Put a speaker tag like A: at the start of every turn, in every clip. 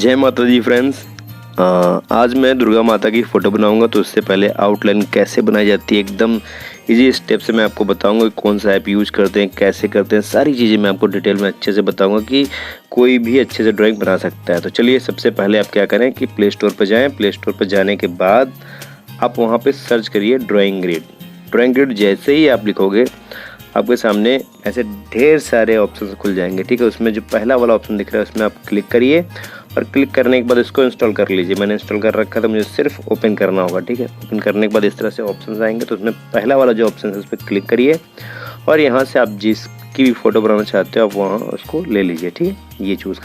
A: जय माता दी फ्रेंड्स। आज मैं दुर्गा माता की फ़ोटो बनाऊंगा। तो उससे पहले आउटलाइन कैसे बनाई जाती है एकदम इजी स्टेप से मैं आपको बताऊंगा। कौन सा ऐप यूज़ करते हैं, कैसे करते हैं, सारी चीज़ें मैं आपको डिटेल में अच्छे से बताऊंगा कि कोई भी अच्छे से ड्राइंग बना सकता है। तो चलिए, सबसे पहले आप क्या करें कि प्ले स्टोर पर जाएँ। प्ले स्टोर पर जाने के बाद आप वहाँ पर सर्च करिए ड्राइंग ग्रिड। ड्राइंग ग्रिड जैसे ही आप लिखोगे आपके सामने ऐसे ढेर सारे ऑप्शन खुल जाएंगे। ठीक है, उसमें जो पहला वाला ऑप्शन दिख रहा है उसमें आप क्लिक करिए और क्लिक करने के बाद इसको इंस्टॉल कर लीजिए। मैंने इंस्टॉल कर रखा था, मुझे सिर्फ ओपन करना होगा। ठीक है, ओपन करने के बाद इस तरह से ऑप्शन आएंगे। तो उसमें पहला वाला जो ऑप्शन है उस पर क्लिक करिए और यहाँ से आप जिसकी भी फ़ोटो बनाना चाहते हो आप वहाँ उसको ले लीजिए। ठीक है, ये चूज़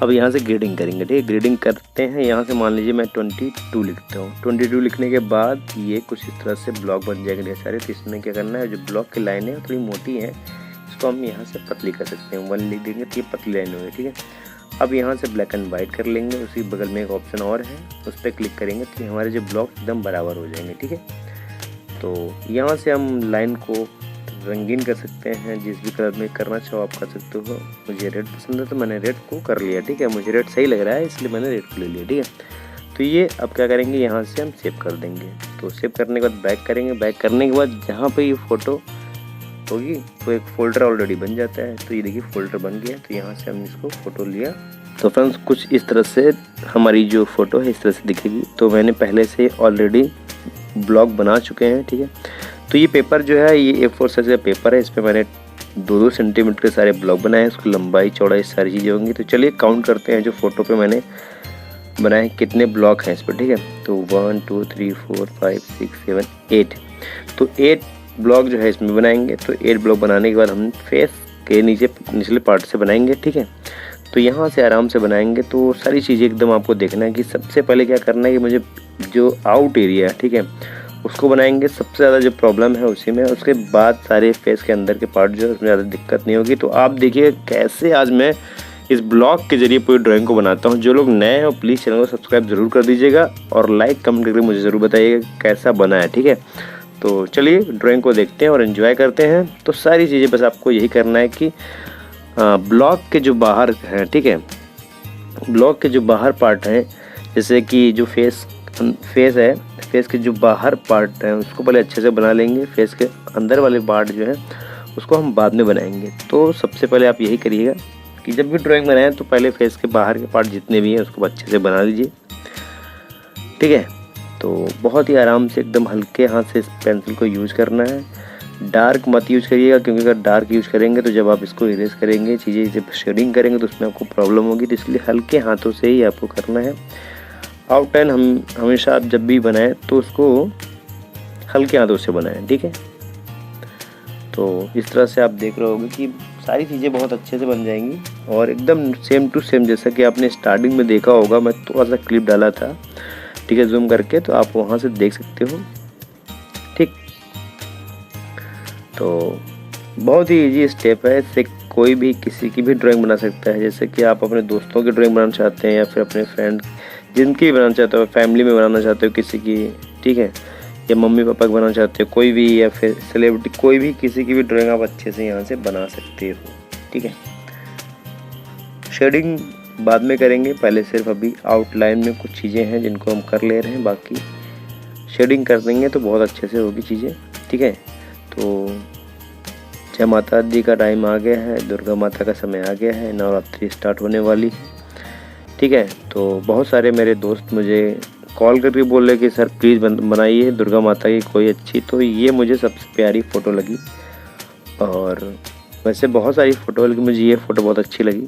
A: अब यहाँ से ग्रेडिंग करेंगे। ठीक है, ग्रेडिंग करते हैं। यहाँ से मान लीजिए मैं 22 लिखता हूँ। 22 लिखने के बाद ये कुछ इस तरह से ब्लॉक बन जाएंगे ढेर सारे। तो इसमें क्या करना है, जो ब्लॉक की लाइनें हैं थोड़ी मोटी है, इसको हम यहाँ से पतली कर सकते हैं। 1 लिख देंगे तो ये पतली लाइन होगी। ठीक है, अब यहाँ से ब्लैक एंड वाइट कर लेंगे। उसी बगल में एक ऑप्शन और है, उस पर क्लिक करेंगे तो हमारे जो ब्लॉक एकदम बराबर हो जाएंगे। ठीक है, तो यहाँ से हम लाइन को रंगीन कर सकते हैं, जिस भी कलर में करना चाहो आप कर सकते हो। मुझे रेड पसंद है तो मैंने रेड को कर लिया। ठीक है, मुझे रेड सही लग रहा है इसलिए मैंने रेड को ले लिया। ठीक है, तो ये अब क्या करेंगे, यहाँ से हम सेव कर देंगे। तो सेव करने के बाद बैक करेंगे। बैक करने के बाद जहाँ पे ये फ़ोटो होगी तो एक फ़ोल्डर ऑलरेडी बन जाता है। तो ये देखिए फ़ोल्डर बन गया। तो यहाँ से हम इसको फ़ोटो लिया। तो फ्रेंड्स, कुछ इस तरह से हमारी जो फ़ोटो है इस तरह से दिखेगी। तो मैंने पहले से ऑलरेडी ब्लॉक बना चुके हैं। ठीक है, तो ये पेपर जो है ये A4 साइज का पेपर है। इस पर मैंने 2-2 सेंटीमीटर के सारे ब्लॉक बनाए हैं। उसकी लंबाई चौड़ाई सारी चीज़ें होंगी। तो चलिए काउंट करते हैं जो फ़ोटो पे मैंने बनाए कितने ब्लॉक हैं इस पर। ठीक है, तो 1 2 3 4 5 6 7 8। तो 8 ब्लॉक जो है इसमें बनाएंगे। तो 8 ब्लॉक बनाने के बाद हम फेस के नीचे निचले पार्ट से बनाएंगे। ठीक है, तो यहाँ से आराम से बनाएंगे। तो सारी चीज़ें एकदम आपको देखना है कि सबसे पहले क्या करना है कि मुझे जो आउट एरिया है, ठीक है, उसको बनाएंगे। सबसे ज़्यादा जो प्रॉब्लम है उसी में, उसके बाद सारे फेस के अंदर के पार्ट जो है उसमें ज़्यादा दिक्कत नहीं होगी। तो आप देखिए कैसे आज मैं इस ब्लॉग के जरिए पूरी ड्राइंग को बनाता हूँ। जो लोग नए हैं वो प्लीज़ चैनल को सब्सक्राइब ज़रूर कर दीजिएगा और लाइक कमेंट करके मुझे ज़रूर बताइएगा कैसा बना है। ठीक है, तो चलिए ड्राइंग को देखते हैं और एंजॉय करते हैं। तो सारी चीज़ें बस आपको यही करना है कि ब्लॉक के जो बाहर हैं, ठीक है, ब्लॉक के जो बाहर पार्ट हैं, जैसे कि जो फेस है, फेस के जो बाहर पार्ट हैं उसको पहले अच्छे से बना लेंगे। फेस के अंदर वाले पार्ट जो है उसको हम बाद में बनाएंगे। तो सबसे पहले आप यही करिएगा कि जब भी ड्राइंग बनाएं तो पहले फेस के बाहर के पार्ट जितने भी हैं उसको अच्छे से बना लीजिए। ठीक है, तो बहुत ही आराम से एकदम हल्के हाथ से इस पेंसिल को यूज़ करना है। डार्क मत यूज़ करिएगा, क्योंकि अगर डार्क यूज़ करेंगे तो जब आप इसको इरेज करेंगे, चीज़ें जब शेडिंग करेंगे तो उसमें आपको प्रॉब्लम होगी। तो इसलिए हल्के हाथों से ही आपको करना है। आउटलाइन हम हमेशा आप जब भी बनाएं तो उसको हल्के हाथों से बनाएं। ठीक है, तो इस तरह से आप देख रहे होंगे कि सारी चीज़ें बहुत अच्छे से बन जाएंगी और एकदम सेम टू सेम जैसा कि आपने स्टार्टिंग में देखा होगा। मैं थोड़ा सा क्लिप डाला था, ठीक है, जूम करके, तो आप वहाँ से देख सकते हो। ठीक, तो बहुत ही इजी स्टेप है, इससे कोई भी किसी की भी ड्राइंग बना सकता है। जैसे कि आप अपने दोस्तों की ड्राइंग बनाना चाहते हैं या फिर अपने फ्रेंड जिनकी भी बनाना चाहते हो, फैमिली में बनाना चाहते हो किसी की, ठीक है, या मम्मी पापा की बनाना चाहते हो कोई भी, या फिर सेलिब्रिटी, कोई भी किसी की भी ड्राइंग आप अच्छे से यहाँ से बना सकते हो। ठीक है, शेडिंग बाद में करेंगे, पहले सिर्फ अभी आउटलाइन में कुछ चीज़ें हैं जिनको हम कर ले रहे हैं, बाकी शेडिंग कर देंगे तो बहुत अच्छे से होगी चीज़ें। ठीक है, तो जय माता दी का टाइम आ गया है, दुर्गा माता का समय आ गया है, नवरात्रि स्टार्ट होने वाली है। ठीक है, तो बहुत सारे मेरे दोस्त मुझे कॉल करके बोल रहे कि सर प्लीज़ बनाइए दुर्गा माता की कोई अच्छी। तो ये मुझे सबसे प्यारी फ़ोटो लगी, और वैसे बहुत सारी फ़ोटो लगी, मुझे ये फ़ोटो बहुत अच्छी लगी।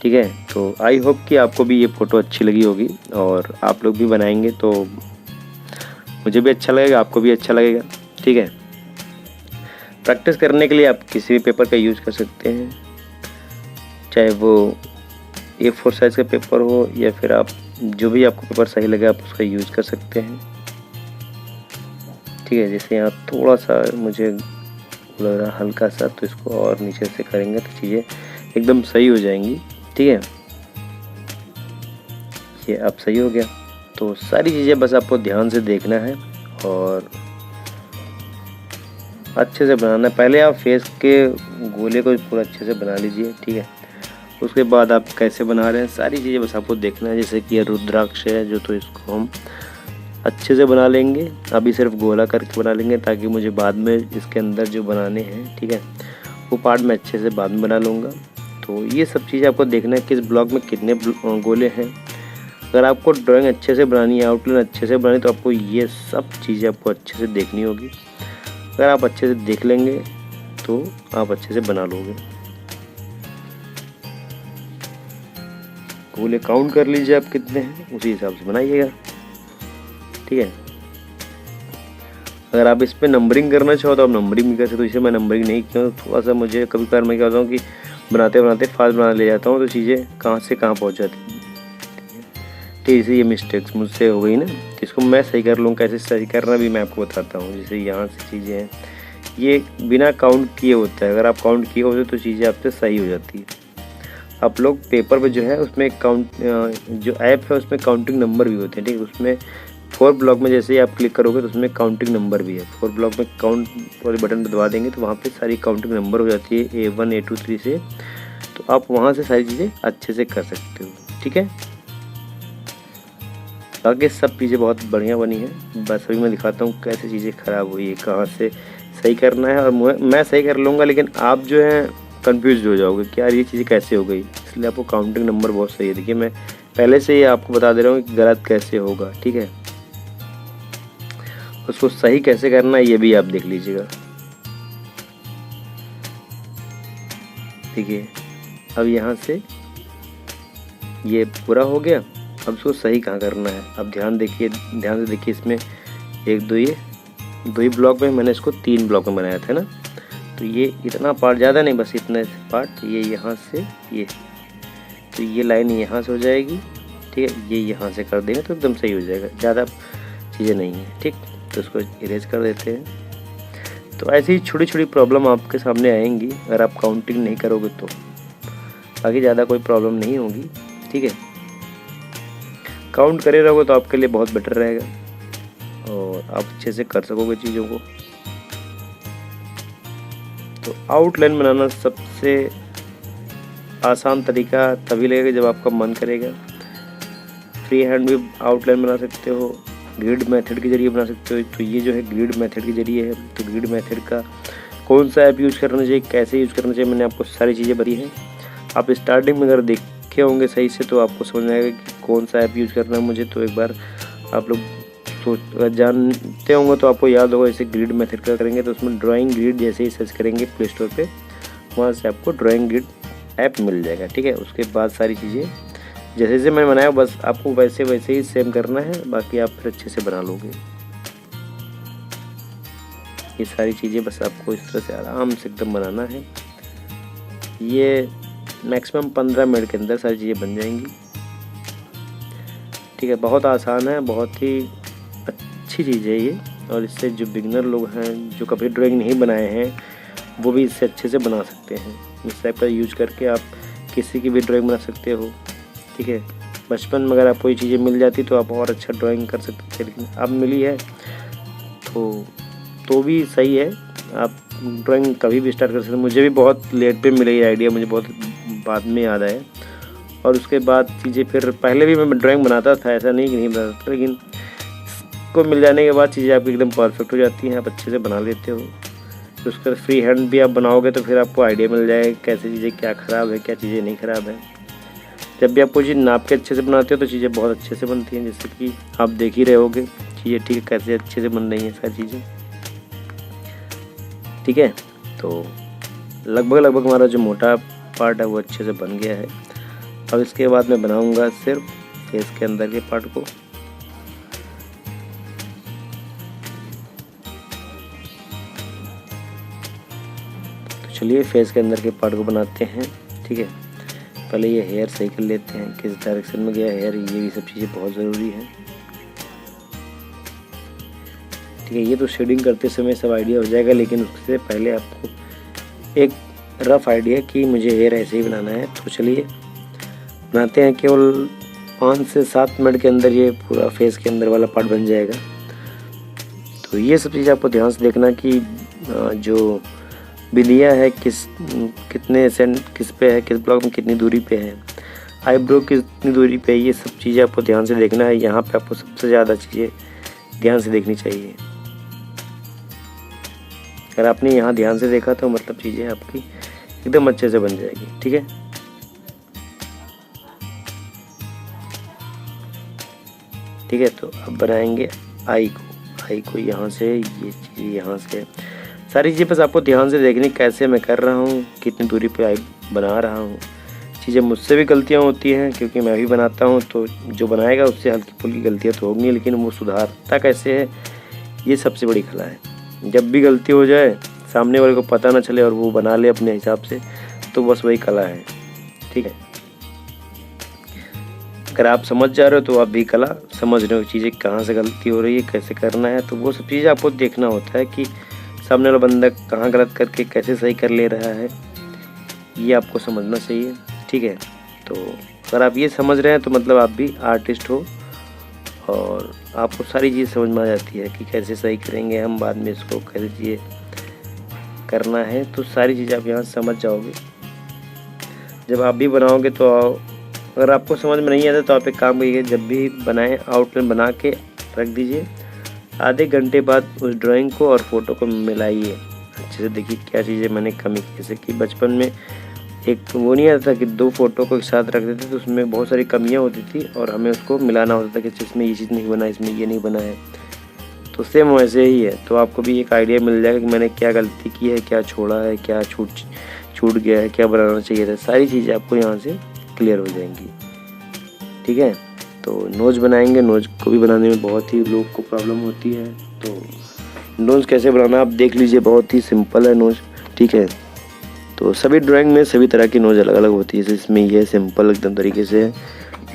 A: ठीक है, तो आई होप कि आपको भी ये फ़ोटो अच्छी लगी होगी और आप लोग भी बनाएंगे तो मुझे भी अच्छा लगेगा, आपको भी अच्छा लगेगा। ठीक है, प्रैक्टिस करने के लिए आप किसी भी पेपर का यूज़ कर सकते हैं, चाहे वो A4 साइज़ का पेपर हो या फिर आप जो भी आपको पेपर सही लगे आप उसका यूज़ कर सकते हैं। ठीक है, जैसे यहाँ थोड़ा सा मुझे लग रहा हल्का सा, तो इसको और नीचे से करेंगे तो चीज़ें एकदम सही हो जाएंगी। ठीक है, ये अब सही हो गया। तो सारी चीज़ें बस आपको ध्यान से देखना है और अच्छे से बनाना है। पहले आप फेस के गोले को पूरा अच्छे से बना लीजिए। ठीक है, उसके बाद आप कैसे बना रहे हैं सारी चीज़ें बस आपको देखना है। जैसे कि ये रुद्राक्ष है जो, तो इसको हम अच्छे से बना लेंगे। अभी सिर्फ गोला करके बना लेंगे ताकि मुझे बाद में इसके अंदर जो बनाने हैं, ठीक है, वो पार्ट मैं अच्छे से बाद में बना लूँगा। तो ये सब चीज़ें आपको देखना है किस ब्लॉक में कितने गोले हैं। अगर आपको ड्राइंग अच्छे से बनानी है, आउटलाइन अच्छे से बनानी, तो आपको ये सब चीज़ें आपको अच्छे से देखनी होगी। अगर आप अच्छे से देख लेंगे तो आप अच्छे से बना लोगे। गोले काउंट कर लीजिए आप कितने हैं, उसी हिसाब से बनाइएगा, ठीक है। अगर आप इस पर नंबरिंग करना चाहो तो आप नंबरिंग भी कर सकते हो। इसे मैं नंबरिंग नहीं किया, थोड़ा सा मुझे कभी कभार मैं क्या होता हूँ कि बनाते बनाते फास्ट बना ले जाता हूँ, तो चीज़ें कहाँ से कहाँ पहुँच जाती हैं, ठीक है। इसे ये मिस्टेक्स मुझसे हो गई ना, तो इसको मैं सही कर लूँ। कैसे सही करना भी मैं आपको बताता हूँ। जैसे यहाँ से चीज़ें हैं, ये बिना काउंट किए होता है। अगर आप काउंट किए होते तो चीज़ें आपसे सही हो जाती है। आप लोग पेपर पे जो है उसमें जो ऐप है उसमें काउंटिंग नंबर भी होते हैं, ठीक है। उसमें 4 ब्लॉक में जैसे ही आप क्लिक करोगे तो उसमें काउंटिंग नंबर भी है। 4 ब्लॉक में काउंट वाले बटन पर दबा देंगे तो वहाँ पे सारी काउंटिंग नंबर हो जाती है A1 A2 3 से। तो आप वहाँ से सारी चीज़ें अच्छे से कर सकते हो, ठीक है। बाकी सब चीज़ें बहुत बढ़िया बनी है। बस अभी मैं दिखाता हूँ कैसे चीज़ें ख़राब हुई है, कहाँ से सही करना है। और मैं सही कर लूँगा, लेकिन आप जो है कंफ्यूज हो जाओगे कि यार ये चीज़ें कैसे हो गई। इसलिए आपको काउंटिंग नंबर बहुत सही है। देखिए मैं पहले से ही आपको बता दे रहा हूँ कि गलत कैसे होगा, ठीक है। उसको सही कैसे करना है ये भी आप देख लीजिएगा। देखिए अब यहाँ से ये पूरा हो गया। अब इसको सही कहाँ करना है, अब ध्यान से देखिए। इसमें 1 2 ये 2 ही ब्लॉक में, मैंने इसको 3 ब्लॉक में बनाया था ना। तो ये इतना पार्ट ज़्यादा नहीं, बस इतना पार्ट ये यहाँ से ये, तो ये लाइन यहाँ से हो जाएगी, ठीक है। ये यहाँ से कर देंगे तो एकदम सही हो जाएगा, ज़्यादा चीज़ें नहीं है, ठीक। तो इसको इरेज कर देते हैं। तो ऐसी ही छोटी छोटी प्रॉब्लम आपके सामने आएंगी अगर आप काउंटिंग नहीं करोगे तो। बाकी ज़्यादा कोई प्रॉब्लम नहीं होगी, ठीक है। काउंट करे रहोगे तो आपके लिए बहुत बेटर रहेगा और आप अच्छे से कर सकोगे चीज़ों को। तो आउटलाइन बनाना सबसे आसान तरीका तभी लगेगा जब आपका मन करेगा। फ्री हैंड भी आउटलाइन बना सकते हो, ग्रिड मेथड के जरिए बना सकते हो। तो ये जो है ग्रिड मेथड के जरिए है। तो ग्रिड मेथड का कौन सा ऐप यूज़ करना चाहिए, कैसे यूज़ करना चाहिए, मैंने आपको सारी चीज़ें बताई हैं। आप स्टार्टिंग में अगर देखे होंगे सही से तो आपको समझ आएगा कि कौन सा ऐप यूज़ करना है मुझे। तो एक बार आप लोग जानते होंगे तो आपको याद होगा। जैसे ग्रिड मेथड का करेंगे तो उसमें ड्राइंग ग्रिड जैसे ही सर्च करेंगे प्ले स्टोर पर, वहाँ से आपको ड्राइंग ग्रिड ऐप मिल जाएगा, ठीक है। उसके बाद सारी चीज़ें जैसे जैसे मैंने बनाया बस आपको वैसे वैसे ही सेम करना है, बाकी आप फिर अच्छे से बना लोगे। ये सारी चीज़ें बस आपको इस तरह से आराम से एकदम बनाना है। ये मैक्सिमम 15 मिनट के अंदर सारी चीज़ें बन जाएंगी, ठीक है। बहुत आसान है, बहुत ही अच्छी चीज़ है ये। और इससे जो बिगिनर लोग हैं, जो कभी ड्राइंग नहीं बनाए हैं, वो भी इससे अच्छे से बना सकते हैं। इस टाइप का यूज करके आप किसी की भी ड्राइंग बना सकते हो, ठीक है। बचपन में अगर आपको ये चीज़ें मिल जाती तो आप और अच्छा ड्राइंग कर सकते थे, लेकिन अब मिली है तो भी सही है। आप ड्राइंग कभी भी स्टार्ट कर सकते हैं। मुझे भी बहुत लेट पे मिला ये आइडिया, मुझे बहुत बाद में याद आया। और उसके बाद चीज़ें फिर पहले भी मैं ड्राइंग बनाता था, ऐसा नहीं कि नहीं बनाता था, लेकिन इसको मिल जाने के बाद चीज़ें आपकी एकदम परफेक्ट हो जाती हैं, आप अच्छे से बना लेते हो। तो उसका फ्री हैंड भी आप बनाओगे तो फिर आपको आइडिया मिल जाएगा कैसे चीज़ें क्या ख़राब है, क्या चीज़ें नहीं ख़राब है। जब भी आप कोई चीज़ नाप के अच्छे से बनाते हो तो चीज़ें बहुत अच्छे से बनती हैं। जैसे कि आप देख ही रहे होगे चीज़ें, ठीक है, कैसे अच्छे से बन रही हैं सारी चीज़ें, ठीक है। तो लगभग हमारा जो मोटा पार्ट है वो अच्छे से बन गया है। अब इसके बाद मैं बनाऊंगा सिर्फ फेस के अंदर के पार्ट को। तो चलिए फेस के अंदर के पार्ट को बनाते हैं, ठीक है। पहले ये हेयर सही कर लेते हैं, किस डायरेक्शन में गया हेयर, ये भी सब चीज़ें बहुत ज़रूरी है, ठीक है। ये तो शेडिंग करते समय सब आइडिया हो जाएगा, लेकिन उससे पहले आपको एक रफ आइडिया कि मुझे हेयर ऐसे ही बनाना है। तो चलिए बनाते हैं। केवल 5 से 7 मिनट के अंदर ये पूरा फेस के अंदर वाला पार्ट बन जाएगा। तो ये सब चीज़ आपको ध्यान से देखना कि जो भी दिया है, कितने किस पे है, किस ब्लॉक में कितनी दूरी पे है, आईब्रो कितनी दूरी पे है, ये सब चीज़ें आपको ध्यान से देखना है। यहाँ पे आपको सबसे ज़्यादा चीज़ें ध्यान से देखनी चाहिए। अगर आपने यहाँ ध्यान से देखा तो मतलब चीज़ें आपकी एकदम अच्छे से बन जाएगी। ठीक है, ठीक है। तो अब बनाएंगे आई को यहाँ से, ये चीज़ यहाँ से, सारी चीज़ें बस आपको ध्यान से देखनी कैसे मैं कर रहा हूँ, कितनी दूरी पे आई बना रहा हूँ। चीज़ें मुझसे भी गलतियाँ होती हैं क्योंकि मैं भी बनाता हूँ, तो जो बनाएगा उससे हल्की फुल्की गलतियाँ तो होंगी, लेकिन वो सुधारता कैसे है ये सबसे बड़ी कला है। जब भी गलती हो जाए सामने वाले को पता ना चले और वो बना ले अपने हिसाब से, तो बस वही कला है। ठीक है, अगर आप समझ जा रहे हो तो आप भी कला समझ रहे हो, चीज़ें कहाँ से गलती हो रही है, कैसे करना है, तो वो सब चीज़ें आपको देखना होता है कि सामने वाला बंदा कहाँ गलत करके कैसे सही कर ले रहा है, ये आपको समझना चाहिए। ठीक है, तो अगर आप ये समझ रहे हैं तो मतलब आप भी आर्टिस्ट हो और आपको सारी चीज़ समझ में आ जाती है कि कैसे सही करेंगे हम बाद में इसको, कैसे चीज़ें करना है, तो सारी चीज़ें आप यहाँ समझ जाओगे। जब आप भी बनाओगे तो अगर आपको समझ में नहीं आता तो आप एक काम करिए, जब भी बनाएं आउटलाइन बना के रख दीजिए, आधे घंटे बाद उस ड्राइंग को और फोटो को मिलाइए अच्छे से। देखिए क्या चीज़ें मैंने कमी की, जैसे कि बचपन में एक वो नहीं आता था कि दो फोटो को एक साथ रख देते तो उसमें बहुत सारी कमियां होती थी और हमें उसको मिलाना होता था कि इसमें ये चीज़ नहीं बना, इसमें ये नहीं बना है। तो सेम वैसे ही है, तो आपको भी एक आइडिया मिल जाएगा कि मैंने क्या गलती की है, क्या छोड़ा है, क्या छूट गया है, क्या बनाना चाहिए था। सारी चीज़ें आपको यहाँ से क्लियर हो जाएंगी। ठीक है, तो नोज बनाएंगे। नोज को भी बनाने में बहुत ही लोग को प्रॉब्लम होती है, तो नोज कैसे बनाना आप देख लीजिए, बहुत ही सिंपल है नोज। ठीक है, तो सभी ड्राइंग में सभी तरह की नोज अलग अलग होती है। जैसे इसमें ये सिंपल एकदम तरीके से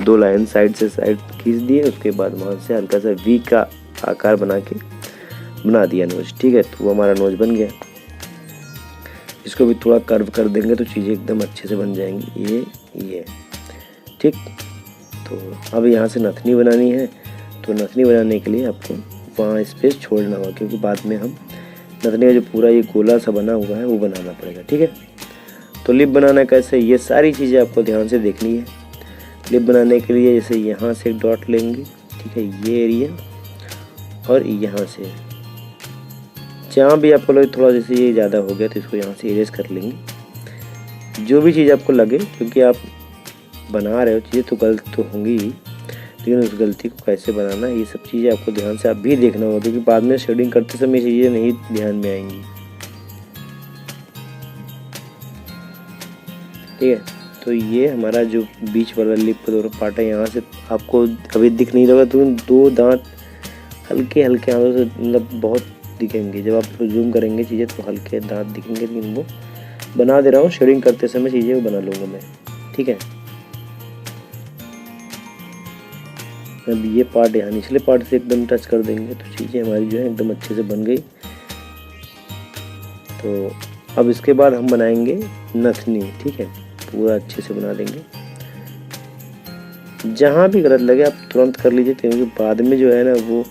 A: 2 लाइन साइड से साइड खींच दिए, उसके बाद वहाँ से हल्का सा वी का आकार बना दिया नोज। ठीक है, तो वो हमारा नोज बन गया। इसको भी थोड़ा कर्व कर देंगे तो चीज़ें एकदम अच्छे से बन जाएंगी। ये ठीक। तो अब यहाँ से नथनी बनानी है, तो नथनी बनाने के लिए आपको वहाँ स्पेस छोड़ना होगा, क्योंकि बाद में हम नथनी का जो पूरा ये गोला सा बना हुआ है वो बनाना पड़ेगा। ठीक है, तो लिप बनाना कैसे, ये सारी चीज़ें आपको ध्यान से देखनी है। लिप बनाने के लिए जैसे यहाँ से एक डॉट लेंगे, ठीक है, ये एरिया, और यहाँ से जहाँ भी आपको लगे थोड़ा, जैसे ये ज़्यादा हो गया तो इसको यहाँ से इरेज कर लेंगे। जो भी चीज़ आपको लगे, क्योंकि आप बना रहे हो चीज़ें तो गलत तो होंगी ही, लेकिन उस गलती को कैसे बनाना ये सब चीज़ें आपको ध्यान से आप भी देखना होगा, क्योंकि बाद में शेडिंग करते समय चीज़ें नहीं ध्यान में आएंगी। ठीक है, तो ये हमारा जो बीच वाला लिप का दोनों पार्ट है, यहाँ से आपको अभी दिख नहीं रहा, तो 2 दांत हल्के हल्के हाथों से मतलब बहुत दिखेंगे। जब आप जूम करेंगे चीज़ें तो हल्के दांत दिखेंगे, लेकिन वो बना दे रहा हूँ, शेडिंग करते समय चीज़ें वो बना लूँगा मैं। ठीक है, अब ये पार्ट यहाँ निचले पार्ट से एकदम टच कर देंगे तो चीज़ें हमारी जो है एकदम अच्छे से बन गई। तो अब इसके बाद हम बनाएंगे नथनी। ठीक है, पूरा अच्छे से बना देंगे। जहाँ भी गलत लगे आप तुरंत कर लीजिए, क्योंकि बाद में जो है ना वो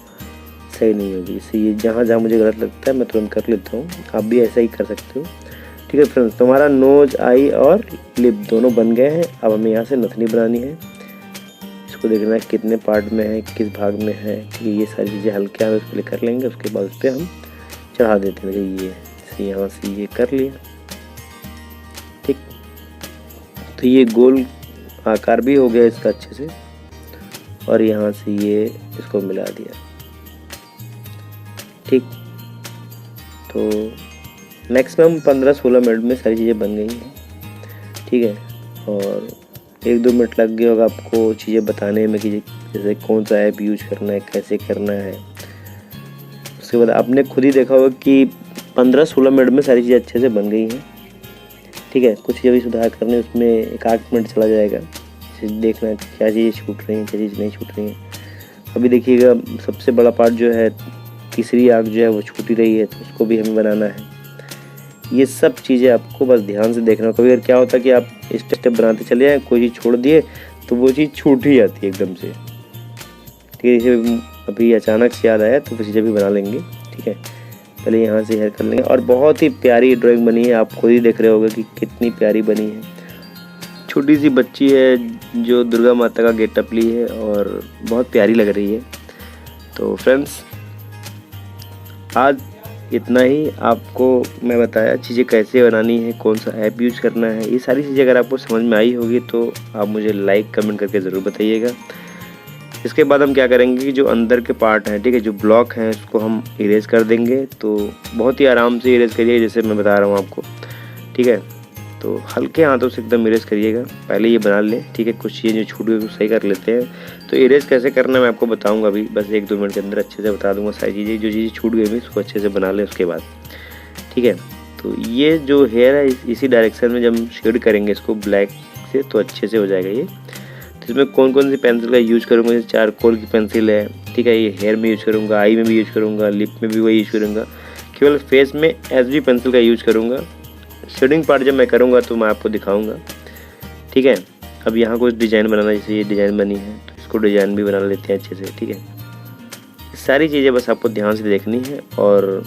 A: सही नहीं होगी। इससे ये जहाँ जहाँ मुझे गलत लगता है मैं तुरंत कर लेता हूँ, आप भी ऐसा ही कर सकते हो। ठीक है फ्रेंड्स, तो हमारा नोज, आई और लिप दोनों बन गए हैं। अब हमें यहाँ से नथनी बनानी है। इसको देखना है कितने पार्ट में है, किस भाग में है, कि ये सारी चीज़ें हल्के हाथ पहले कर लेंगे, उसके बाद उस पर हम चढ़ा देते हैं। ये यहाँ से ये कर लिया। ठीक, तो ये गोल आकार भी हो गया इसका अच्छे से, और यहाँ से ये इसको मिला दिया। ठीक, तो मैक्सिमम 15-16 मिनट में सारी चीज़ें बन गई हैं। ठीक है, और 1-2 मिनट लग गए होगा आपको चीज़ें बताने में कि जैसे कौन सा ऐप यूज करना है, कैसे करना है। उसके बाद आपने खुद ही देखा होगा कि 15-16 मिनट में सारी चीज़ें अच्छे से बन गई हैं। ठीक है, कुछ चीज़ें भी सुधार करने उसमें 1-8 मिनट चला जाएगा। देखना है क्या चीज़ें छूट रही हैं, क्या चीज़ नहीं छूट रही हैं। अभी देखिएगा सबसे बड़ा पार्ट जो है, तीसरी आँख जो है वो छूट ही रही है, तो उसको भी हमें बनाना है। ये सब चीज़ें आपको बस ध्यान से देखना। कभी अगर क्या होता है कि आप स्टेप बनाते चले जाएँ, कोई चीज़ छोड़ दिए तो वो चीज़ छूट ही जाती है एकदम से। ठीक है, जैसे अभी अचानक से याद आया तो वो चीज़ें भी बना लेंगे। ठीक है, पहले यहाँ से हेयर कर लेंगे। और बहुत ही प्यारी ड्राइंग बनी है, आप खुद ही देख रहे होगे कि कितनी प्यारी बनी है। छोटी सी बच्ची है जो दुर्गा माता का गेटअप ली है और बहुत प्यारी लग रही है। तो फ्रेंड्स आज इतना ही आपको मैं बताया चीज़ें कैसे बनानी है, कौन सा ऐप यूज करना है। ये सारी चीज़ें अगर आपको समझ में आई होगी तो आप मुझे लाइक कमेंट करके ज़रूर बताइएगा। इसके बाद हम क्या करेंगे कि जो अंदर के पार्ट हैं, ठीक है, जो ब्लॉक हैं उसको हम इरेज कर देंगे। तो बहुत ही आराम से इरेज करिए जैसे मैं बता रहा हूँ आपको, ठीक है। तो हल्के हाथों से एकदम इरेज करिएगा। पहले ये बना लें, ठीक है, कुछ चीज़ें जो छूट गई उसको सही कर लेते हैं। तो इरेज कैसे करना मैं आपको बताऊंगा अभी, बस 1-2 मिनट के अंदर अच्छे से बता दूंगा सारी चीज़ें। जो चीज़ें छूट गई उसको अच्छे से बना लें उसके बाद, ठीक है। तो ये जो हेयर है इसी डायरेक्शन में जब हम शेड करेंगे इसको ब्लैक से तो अच्छे से हो जाएगा ये। तो इसमें कौन कौन सी पेंसिल का यूज़ करूँगा, जैसे चारकोल की पेंसिल है, ठीक है, ये हेयर में यूज़ करूँगा, आई में भी यूज़ करूँगा, लिप में भी वही यूज़ करूँगा। केवल फेस में एसबी पेंसिल का यूज़ करूँगा। शेडिंग पार्ट जब मैं करूँगा तो मैं आपको दिखाऊँगा, ठीक है। अब यहाँ कुछ डिज़ाइन बनाना, जैसे ये डिज़ाइन बनी है तो इसको डिज़ाइन भी बना लेते हैं अच्छे से, ठीक है। सारी चीज़ें बस आपको ध्यान से देखनी है और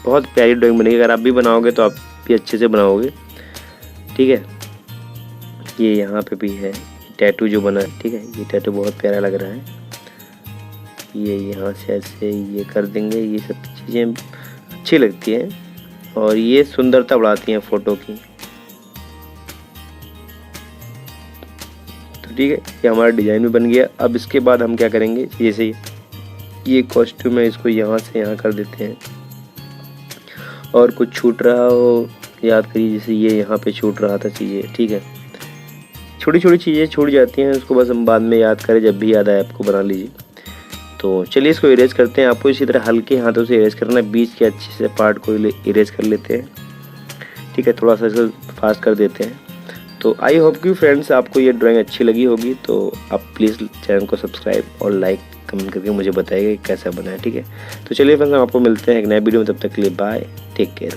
A: बहुत प्यारी ड्राइंग बनेगी। अगर आप भी बनाओगे तो आप भी अच्छे से बनाओगे, ठीक है। ये यहाँ पे भी है टैटू जो बना है, ठीक है, ये टैटू बहुत प्यारा लग रहा है। ये यहाँ से ऐसे ये कर देंगे, ये सब चीज़ें अच्छी लगती हैं और ये सुंदरता बढ़ाती हैं फ़ोटो की। तो ठीक है, ये हमारा डिज़ाइन भी बन गया। अब इसके बाद हम क्या करेंगे, जैसे ये कॉस्ट्यूम है इसको यहाँ से यहाँ कर देते हैं और कुछ छूट रहा हो याद करिए, जैसे ये यहाँ पे छूट रहा था चीज़ें, ठीक है। छोटी छोटी चीज़ें छूट जाती हैं, उसको बस हम बाद में याद करें, जब भी याद आए आपको बना लीजिए। तो चलिए इसको इरेज करते हैं। आपको इसी तरह हल्के हाथों से इरेज करना है, बीच के अच्छे से पार्ट को इरेज कर लेते हैं, ठीक है। थोड़ा सा इसको फास्ट कर देते हैं। तो आई होप कि फ्रेंड्स आपको ये ड्राइंग अच्छी लगी होगी। तो आप प्लीज़ चैनल को सब्सक्राइब और लाइक कमेंट करके मुझे बताइएगा कैसा बना है, ठीक है। तो चलिए फ्रेंड्स हम आपको मिलते हैं एक नए वीडियो में, तब तक के लिए बाय, टेक केयर।